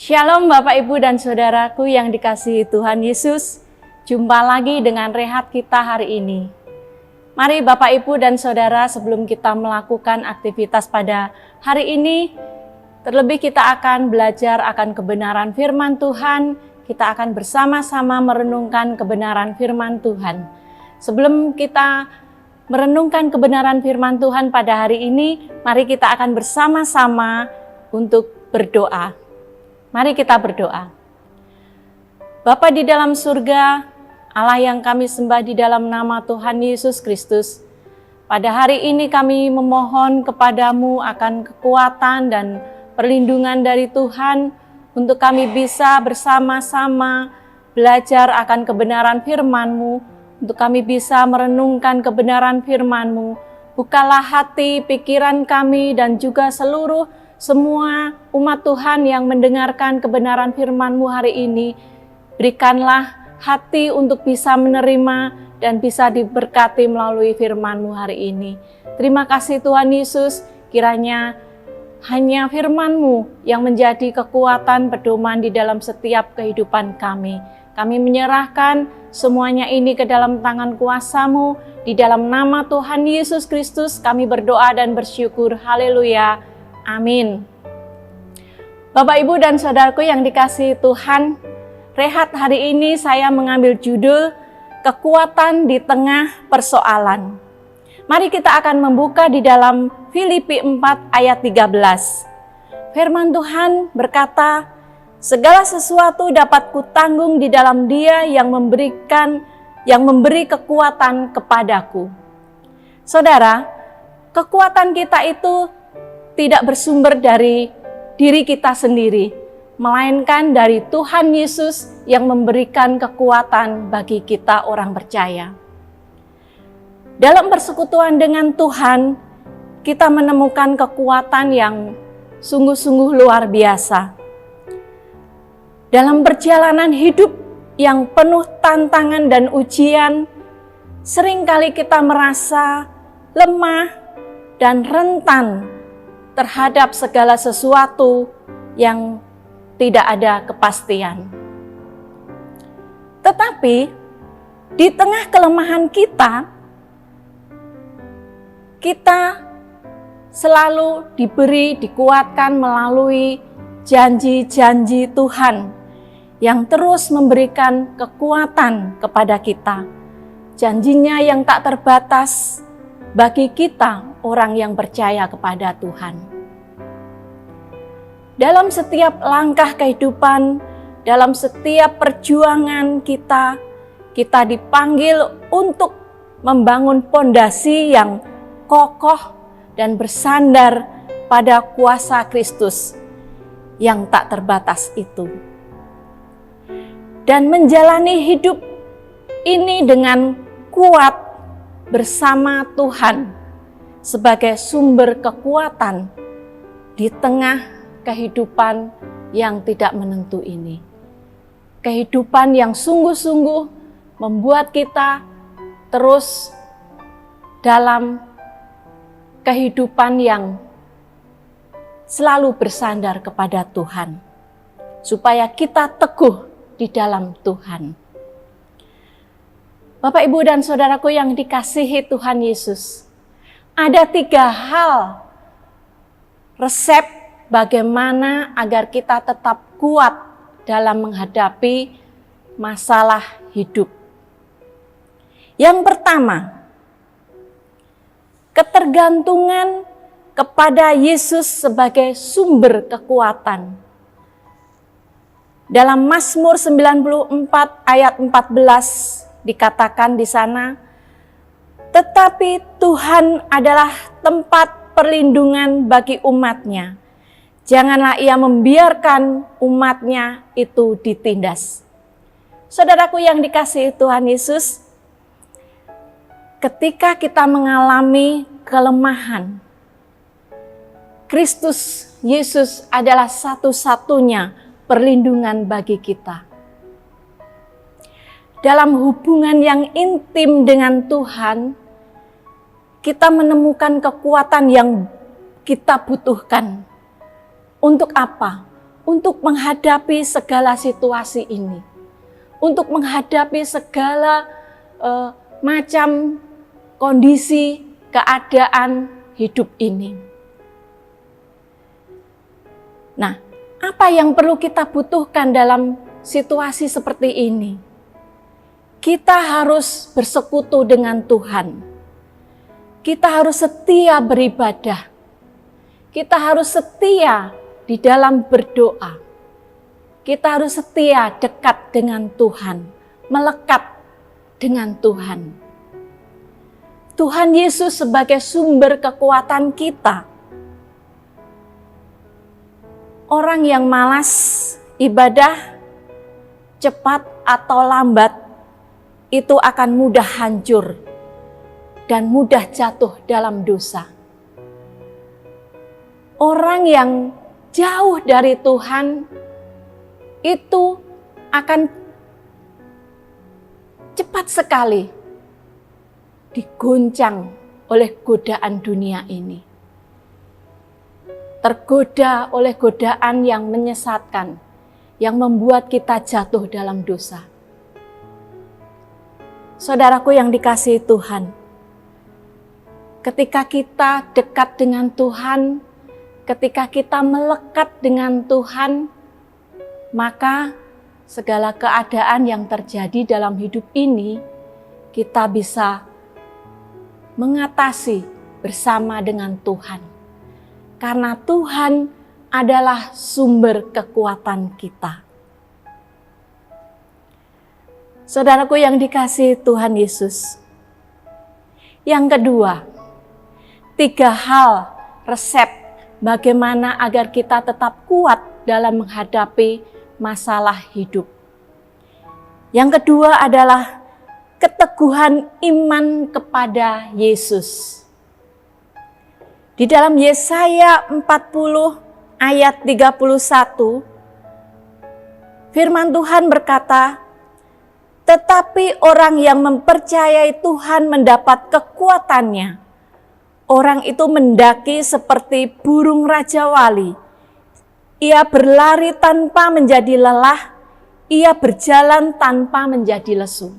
Shalom Bapak Ibu dan Saudaraku yang dikasihi Tuhan Yesus. Jumpa lagi dengan rehat kita hari ini. Mari Bapak Ibu dan Saudara, sebelum kita melakukan aktivitas pada hari ini, terlebih kita akan belajar akan kebenaran firman Tuhan. Kita akan bersama-sama merenungkan kebenaran firman Tuhan. Sebelum kita merenungkan kebenaran firman Tuhan pada hari ini, mari kita akan bersama-sama untuk berdoa. Mari kita berdoa. Bapa di dalam surga, Allah yang kami sembah di dalam nama Tuhan Yesus Kristus, pada hari ini kami memohon kepadamu akan kekuatan dan perlindungan dari Tuhan untuk kami bisa bersama-sama belajar akan kebenaran firman-Mu, untuk kami bisa merenungkan kebenaran firman-Mu. Bukalah hati, pikiran kami dan juga seluruh semua umat Tuhan yang mendengarkan kebenaran firman-Mu hari ini. Berikanlah hati untuk bisa menerima dan bisa diberkati melalui firman-Mu hari ini. Terima kasih Tuhan Yesus, kiranya hanya firman-Mu yang menjadi kekuatan pedoman di dalam setiap kehidupan kami. Kami menyerahkan semuanya ini ke dalam tangan kuasa-Mu. Di dalam nama Tuhan Yesus Kristus kami berdoa dan bersyukur. Haleluya. Amin. Bapak, Ibu, dan Saudaraku yang dikasihi Tuhan, rehat hari ini saya mengambil judul Kekuatan di Tengah Persoalan. Mari kita akan membuka di dalam Filipi 4 ayat 13. Firman Tuhan berkata, segala sesuatu dapat kutanggung di dalam Dia yang memberi kekuatan kepadaku. Saudara, kekuatan kita itu tidak bersumber dari diri kita sendiri, melainkan dari Tuhan Yesus yang memberikan kekuatan bagi kita orang percaya. Dalam persekutuan dengan Tuhan, kita menemukan kekuatan yang sungguh-sungguh luar biasa. Dalam perjalanan hidup yang penuh tantangan dan ujian, seringkali kita merasa lemah dan rentan terhadap segala sesuatu yang tidak ada kepastian. Tetapi di tengah kelemahan kita selalu dikuatkan melalui janji-janji Tuhan yang terus memberikan kekuatan kepada kita. Janjinya yang tak terbatas bagi kita orang yang percaya kepada Tuhan. Dalam setiap langkah kehidupan, dalam setiap perjuangan kita dipanggil untuk membangun pondasi yang kokoh dan bersandar pada kuasa Kristus yang tak terbatas itu. Dan menjalani hidup ini dengan kuat bersama Tuhan sebagai sumber kekuatan di tengah kehidupan yang tidak menentu ini. Kehidupan yang sungguh-sungguh membuat kita terus dalam kehidupan yang selalu bersandar kepada Tuhan, supaya kita teguh di dalam Tuhan. Bapak, Ibu, dan Saudaraku yang dikasihi Tuhan Yesus, ada 3 hal resep bagaimana agar kita tetap kuat dalam menghadapi masalah hidup. Yang pertama, ketergantungan kepada Yesus sebagai sumber kekuatan. Dalam Mazmur 94 ayat 14 dikatakan di sana, tetapi Tuhan adalah tempat perlindungan bagi umat-Nya. Janganlah Ia membiarkan umat-Nya itu ditindas. Saudaraku yang dikasihi Tuhan Yesus, ketika kita mengalami kelemahan, Kristus Yesus adalah satu-satunya perlindungan bagi kita. Dalam hubungan yang intim dengan Tuhan, kita menemukan kekuatan yang kita butuhkan. Untuk apa? untuk menghadapi segala situasi ini, untuk menghadapi segala macam kondisi, keadaan hidup ini. Nah, apa yang perlu kita butuhkan dalam situasi seperti ini? Kita harus bersekutu dengan Tuhan. Kita harus setia beribadah. Kita harus setia di dalam berdoa. Kita harus setia dekat dengan Tuhan, melekat dengan Tuhan. Tuhan Yesus sebagai sumber kekuatan kita. Orang yang malas ibadah, cepat atau lambat, itu akan mudah hancur dan mudah jatuh dalam dosa. Orang yang jauh dari Tuhan itu akan cepat sekali digoncang oleh godaan dunia ini. Tergoda oleh godaan yang menyesatkan, yang membuat kita jatuh dalam dosa. Saudaraku yang dikasihi Tuhan, ketika kita dekat dengan Tuhan, ketika kita melekat dengan Tuhan, maka segala keadaan yang terjadi dalam hidup ini, kita bisa mengatasi bersama dengan Tuhan. Karena Tuhan adalah sumber kekuatan kita. Saudaraku yang dikasihi Tuhan Yesus. Yang kedua, 3 hal resep bagaimana agar kita tetap kuat dalam menghadapi masalah hidup. Yang kedua adalah keteguhan iman kepada Yesus. Di dalam Yesaya 40 ayat 31, firman Tuhan berkata, "Tetapi orang yang mempercayai Tuhan mendapat kekuatannya. Orang itu mendaki seperti burung raja wali. Ia berlari tanpa menjadi lelah, ia berjalan tanpa menjadi lesu."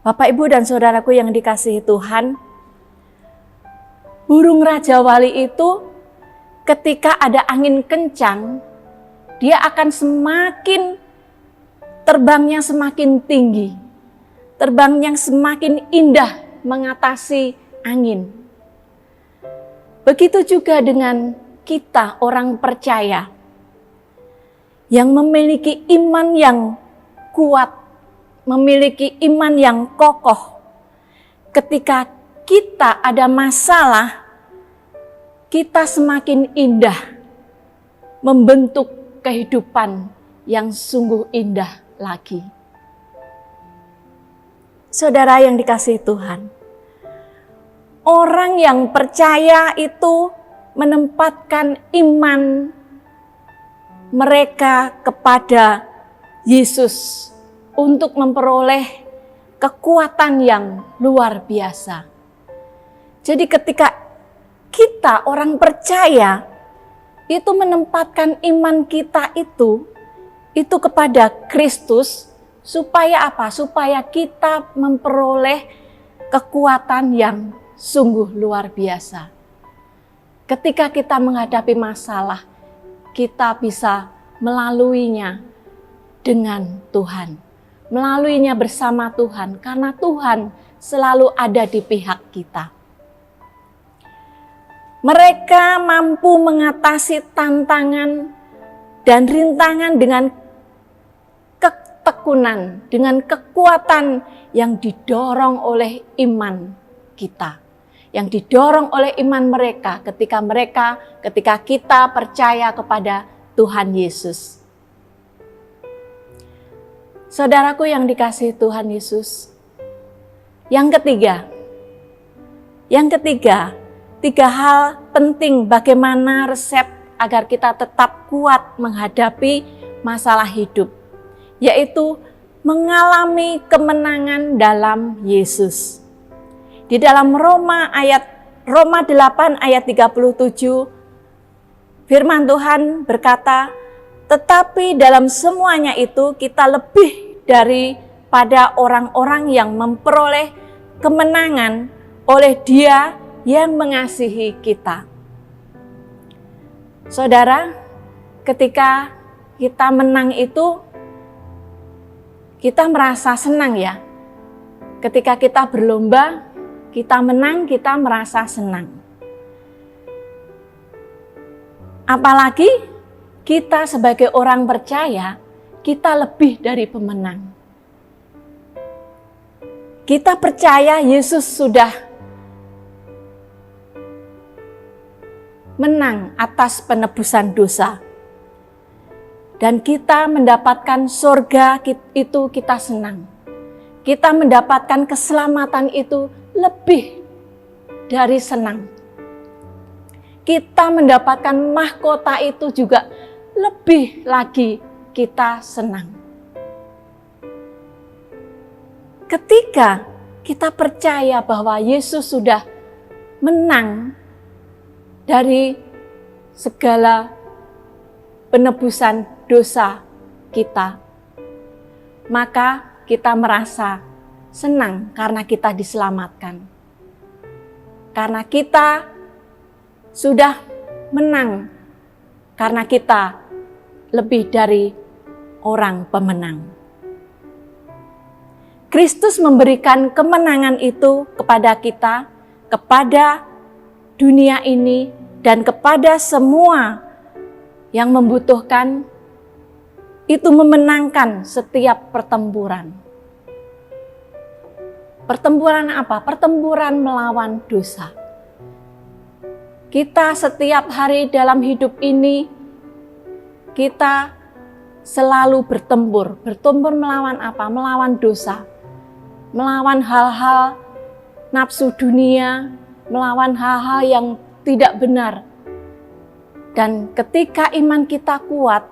Bapak, Ibu, dan saudaraku yang dikasihi Tuhan, burung raja wali itu ketika ada angin kencang, dia akan terbangnya semakin tinggi, terbangnya semakin indah mengatasi angin. Begitu juga dengan kita orang percaya yang memiliki iman yang kuat, memiliki iman yang kokoh. Ketika kita ada masalah, kita semakin indah membentuk kehidupan yang sungguh indah lagi. Saudara yang dikasihi Tuhan, orang yang percaya itu menempatkan iman mereka kepada Yesus untuk memperoleh kekuatan yang luar biasa. Jadi ketika kita orang percaya itu menempatkan iman kita itu kepada Kristus, supaya apa? Supaya kita memperoleh kekuatan yang sungguh luar biasa. Ketika kita menghadapi masalah, kita bisa melaluinya dengan Tuhan, melaluinya bersama Tuhan, karena Tuhan selalu ada di pihak kita. Mereka mampu mengatasi tantangan dan rintangan dengan ketekunan, dengan kekuatan yang didorong oleh iman kita, yang didorong oleh iman mereka ketika kita percaya kepada Tuhan Yesus. Saudaraku yang dikasihi Tuhan Yesus, yang ketiga, 3 hal penting bagaimana resep agar kita tetap kuat menghadapi masalah hidup, yaitu mengalami kemenangan dalam Yesus. Di dalam Roma 8 ayat 37, firman Tuhan berkata, Tetapi dalam semuanya itu kita lebih daripada orang-orang yang memperoleh kemenangan oleh Dia yang mengasihi kita. Saudara, ketika kita menang itu, kita merasa senang ya. Ketika kita berlomba, kita menang, kita merasa senang. Apalagi kita sebagai orang percaya, kita lebih dari pemenang. Kita percaya Yesus sudah menang atas penebusan dosa. Dan kita mendapatkan surga itu kita senang. Kita mendapatkan keselamatan itu lebih dari senang. Kita mendapatkan mahkota itu juga lebih lagi kita senang. Ketika kita percaya bahwa Yesus sudah menang dari segala penebusan dosa kita, maka kita merasa senang karena kita diselamatkan. Karena kita sudah menang, karena kita lebih dari orang pemenang. Kristus memberikan kemenangan itu kepada kita, kepada dunia ini, dan kepada semua yang membutuhkan, itu memenangkan setiap pertempuran. Pertempuran apa? Pertempuran melawan dosa. Kita setiap hari dalam hidup ini, kita selalu bertempur. Bertempur melawan apa? Melawan dosa. Melawan hal-hal nafsu dunia, melawan hal-hal yang tidak benar. Dan ketika iman kita kuat,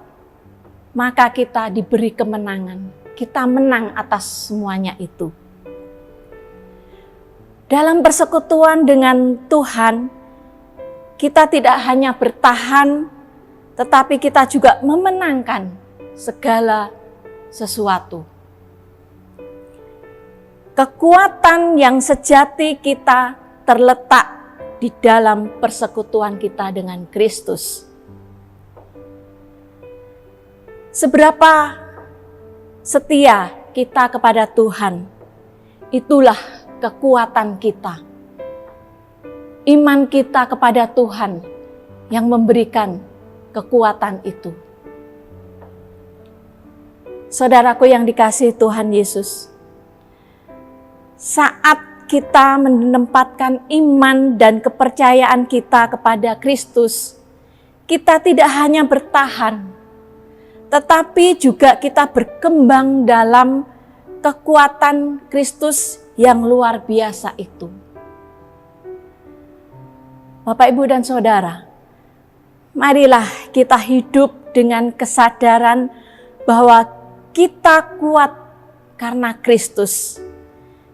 maka kita diberi kemenangan. Kita menang atas semuanya itu. Dalam persekutuan dengan Tuhan, kita tidak hanya bertahan, tetapi kita juga memenangkan segala sesuatu. Kekuatan yang sejati kita terletak di dalam persekutuan kita dengan Kristus. Seberapa setia kita kepada Tuhan, itulah kekuatan kita. Iman kita kepada Tuhan yang memberikan kekuatan itu. Saudaraku yang dikasihi Tuhan Yesus, saat kita menempatkan iman dan kepercayaan kita kepada Kristus, kita tidak hanya bertahan, tetapi juga kita berkembang dalam kekuatan Kristus yang luar biasa itu. Bapak, Ibu, dan Saudara, marilah kita hidup dengan kesadaran bahwa kita kuat karena Kristus,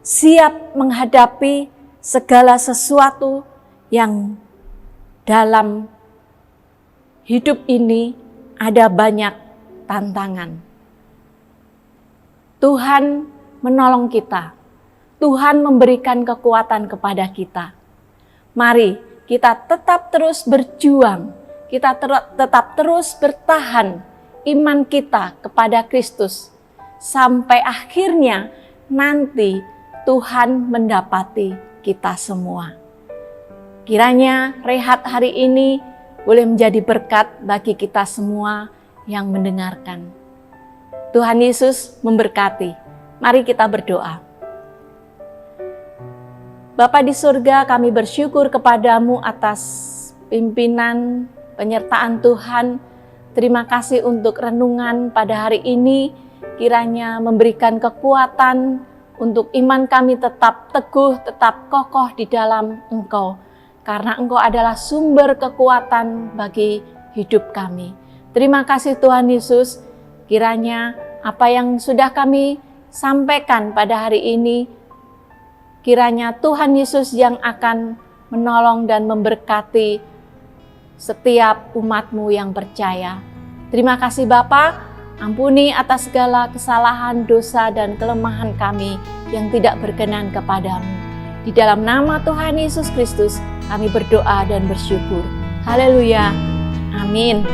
siap menghadapi segala sesuatu yang dalam hidup ini ada banyak tantangan. Tuhan menolong kita, Tuhan memberikan kekuatan kepada kita. Mari kita tetap terus berjuang, kita tetap terus bertahan iman kita kepada Kristus, sampai akhirnya nanti Tuhan mendapati kita semua. Kiranya rehat hari ini boleh menjadi berkat bagi kita semua yang mendengarkan. Tuhan Yesus memberkati. Mari kita berdoa. Bapa di surga, kami bersyukur kepadamu atas pimpinan, penyertaan Tuhan. Terima kasih untuk renungan pada hari ini. Kiranya memberikan kekuatan untuk iman kami tetap teguh, tetap kokoh di dalam Engkau. Karena Engkau adalah sumber kekuatan bagi hidup kami. Terima kasih Tuhan Yesus. Kiranya apa yang sudah kami sampaikan pada hari ini, kiranya Tuhan Yesus yang akan menolong dan memberkati setiap umat-Mu yang percaya. Terima kasih Bapa, ampuni atas segala kesalahan, dosa, dan kelemahan kami yang tidak berkenan kepadamu. Di dalam nama Tuhan Yesus Kristus, kami berdoa dan bersyukur. Haleluya. Amin.